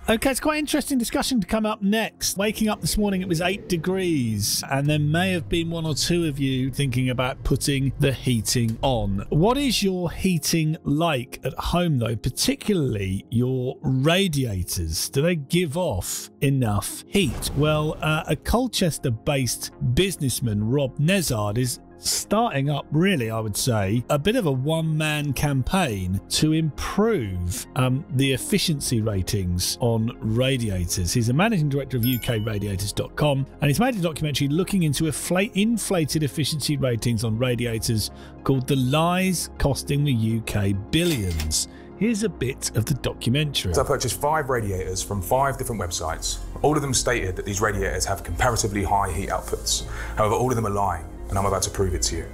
Okay, it's quite an interesting discussion to come up next. Waking up this morning, it was 8 degrees, and there may have been one or two of you thinking about putting the heating on. What is your heating like at home, though, particularly your radiators? Do they give off enough heat? Well, a Colchester-based businessman, Rob Nezard, is starting up, really, I would say, a bit of a one-man campaign to improve the efficiency ratings on radiators. He's a managing director of UKRadiators.com, and he's made a documentary looking into inflated efficiency ratings on radiators called The Lies Costing the UK Billions. Here's a bit of the documentary. So I purchased 5 radiators from 5 different websites. All of them stated that these radiators have comparatively high heat outputs. However, all of them are lying, and I'm about to prove it to you.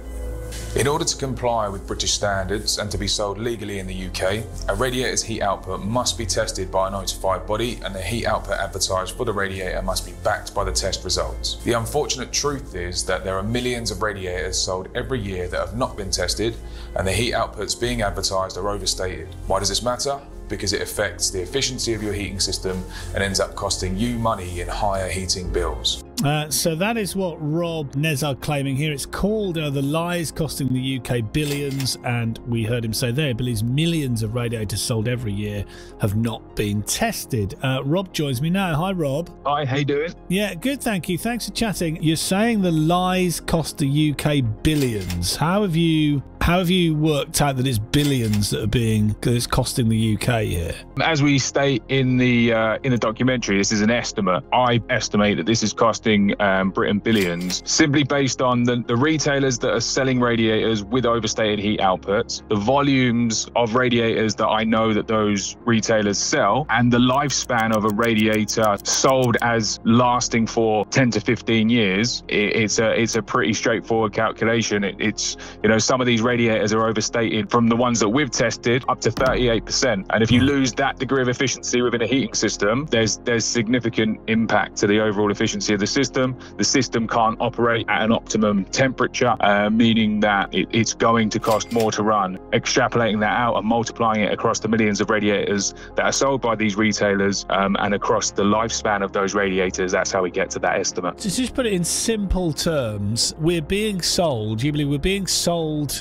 In order to comply with British standards and to be sold legally in the UK, a radiator's heat output must be tested by a notified body, and the heat output advertised for the radiator must be backed by the test results. The unfortunate truth is that there are millions of radiators sold every year that have not been tested, and the heat outputs being advertised are overstated. Why does this matter? Because it affects the efficiency of your heating system and ends up costing you money in higher heating bills. So that is what Rob Nezard claiming here. It's called The Lies Costing the UK Billions, and we heard him say there he believes millions of radiators sold every year have not been tested. Rob joins me now. Hi, Rob. Hi, how you doing? Yeah, good, thank you. Thanks for chatting. You're saying the lies cost the UK billions. How have you worked out that it's billions that it's costing the UK here? As we state in the documentary, this is an estimate. I estimate that this is costing Britain billions, simply based on the retailers that are selling radiators with overstated heat outputs, the volumes of radiators that I know that those retailers sell, and the lifespan of a radiator sold as lasting for 10 to 15 years. It's a pretty straightforward calculation. It's some of these radiators are overstated from the ones that we've tested up to 38%. And if you lose that degree of efficiency within a heating system, there's significant impact to the overall efficiency of the system. The system can't operate at an optimum temperature, meaning that it's going to cost more to run. Extrapolating that out and multiplying it across the millions of radiators that are sold by these retailers and across the lifespan of those radiators, that's how we get to that estimate. To just put it in simple terms, we're being sold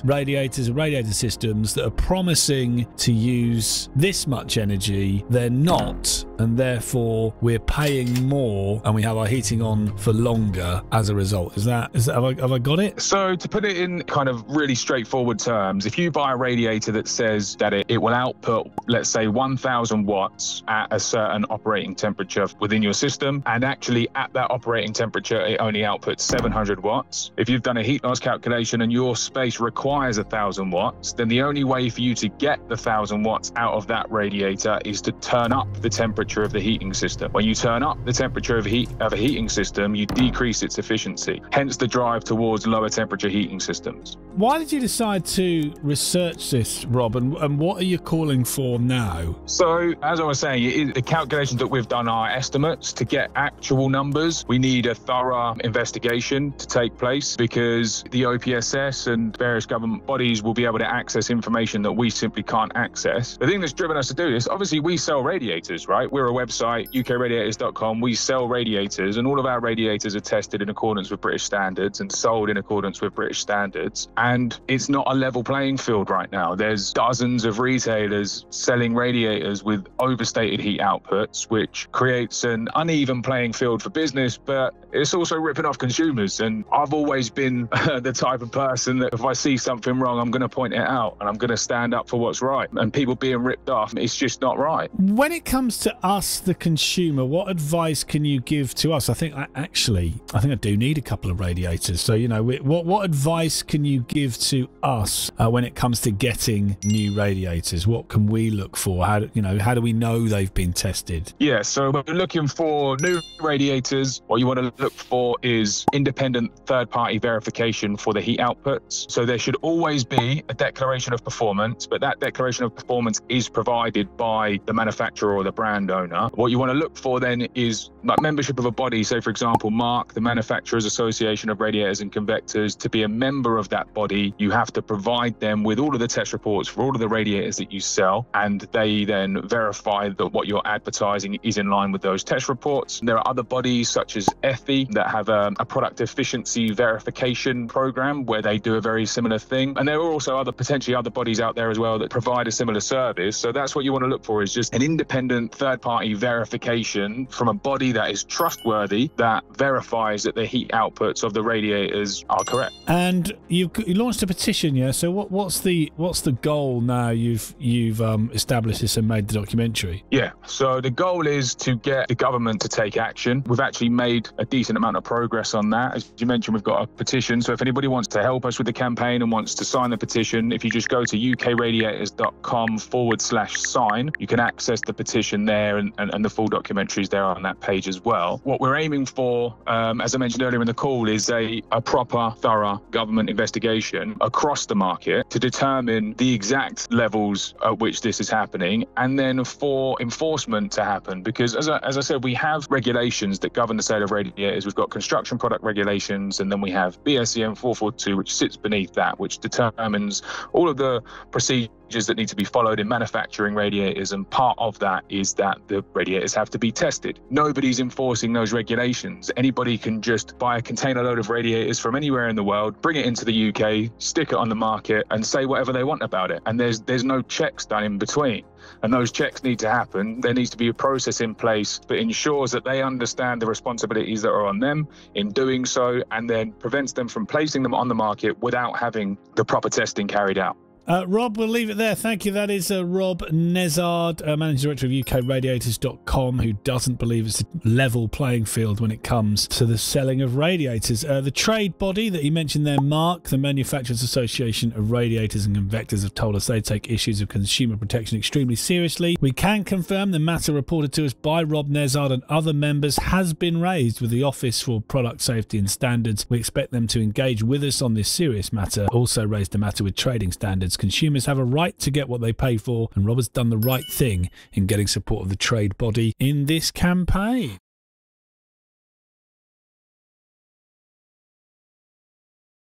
radiators and radiator systems that are promising to use this much energy. They're not, and therefore we're paying more, and we have our heating on for longer as a result. Have I got it? So to put it in kind of really straightforward terms, if you buy a radiator that says that it will output, let's say 1000 watts at a certain operating temperature within your system, and actually at that operating temperature it only outputs 700 watts. If you've done a heat loss calculation and your space requires 1000 watts, then the only way for you to get the 1000 watts out of that radiator is to turn up the temperature of the heating system. When you turn up the temperature of a heating system, you decrease its efficiency, hence the drive towards lower temperature heating systems. Why did you decide to research this, Rob, and what are you calling for now? So, as I was saying, the calculations that we've done are estimates. To get actual numbers, we need a thorough investigation to take place, because the OPSS and various government bodies will be able to access information that we simply can't access. The thing that's driven us to do this, obviously we sell radiators, right? We're a website, UKRadiators.com, we sell radiators, and all of our radiators are tested in accordance with British standards and sold in accordance with British standards. And it's not a level playing field right now. There's dozens of retailers selling radiators with overstated heat outputs, which creates an uneven playing field for business, but it's also ripping off consumers. And I've always been the type of person that if I see something wrong, I'm going to point it out and I'm going to stand up for what's right. And people being ripped off, it's just not right. When it comes to us, the consumer, what advice can you give to us? I think I do need a couple of radiators. So, what advice can you give to us when it comes to getting new radiators? What can we look for? How do we know they've been tested? Yeah, so when we're looking for new radiators, what you want to look for is independent third-party verification for the heat outputs. So there should always be a declaration of performance, but that declaration of performance is provided by the manufacturer or the brand owner. What you want to look for then is like membership of a body. So, for example, MARC, the Manufacturers Association of Radiators and Convectors. To be a member of that body, you have to provide them with all of the test reports for all of the radiators that you sell, and they then verify that what you're advertising is in line with those test reports. There are other bodies such as EFI that have a product efficiency verification program where they do a very similar thing. And there are also potentially other bodies out there as well that provide a similar service. So that's what you want to look for, is just an independent third-party verification from a body that is trustworthy, that verifies that the heat outputs of the radiators are correct. And you launched a petition, yeah? So what's the goal now you've established this and made the documentary? Yeah, so the goal is to get the government to take action. We've actually made a decent amount of progress on that. As you mentioned, we've got a petition. So if anybody wants to help us with the campaign and wants to sign the petition, if you just go to ukradiators.com/sign, you can access the petition there, and the full documentary is there on that page as well. What we're aiming for, as I mentioned earlier in the call, is a proper, thorough government investigation across the market to determine the exact levels at which this is happening, and then for enforcement to happen. Because as I said, we have regulations that govern the sale of radiators. We've got construction product regulations, and then we have BSEN 442, which sits beneath that, which determines all of the procedures that need to be followed in manufacturing radiators, and part of that is that the radiators have to be tested. Nobody's enforcing those regulations. Anybody can just buy a container load of radiators from anywhere in the world, bring it into the UK, stick it on the market, and say whatever they want about it. And there's no checks done in between. And those checks need to happen. There needs to be a process in place that ensures that they understand the responsibilities that are on them in doing so, and then prevents them from placing them on the market without having the proper testing carried out. Rob, we'll leave it there. Thank you. That is Rob Nezard, Managing Director of ukradiators.com, who doesn't believe it's a level playing field when it comes to the selling of radiators. The trade body that you mentioned there, MARC, the Manufacturers Association of Radiators and Convectors, have told us they take issues of consumer protection extremely seriously. We can confirm the matter reported to us by Rob Nezard and other members has been raised with the Office for Product Safety and Standards. We expect them to engage with us on this serious matter. Also raised the matter with trading standards. Consumers have a right to get what they pay for, and Rob has done the right thing in getting support of the trade body in this campaign.